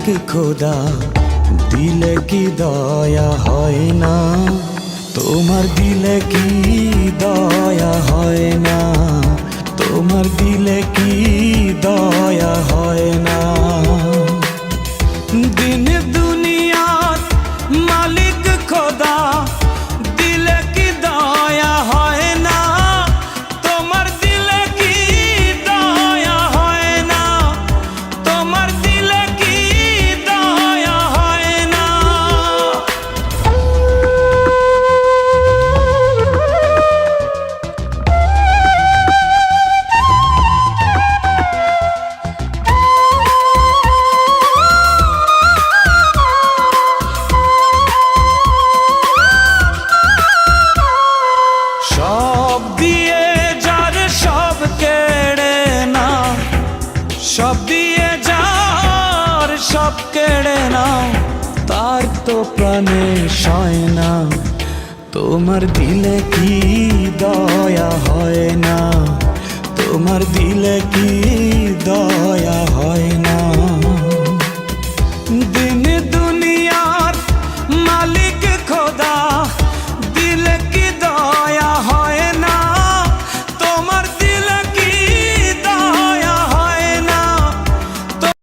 খোদা দিলে কি দয়া হয় না, তোমার দিলে কি দয়া হয় না, তোমার দিলে কি দয়া হয় না। দিন দুনিয়ার মালিক খোদা দিলে কি দয়া হয় না, তোমার দিলে কি দয়া হয় না, তোমার দিলে কি দয়া হয় না। সব দিয়ে যার সব কেড়ে নাও, সব দিয়ে যার সব কেড়ে নাও, তার তো প্রাণে সয় না, তোমার দিলে কি দয়া হয় না, তোমার দিলে কি দয়া হয় না।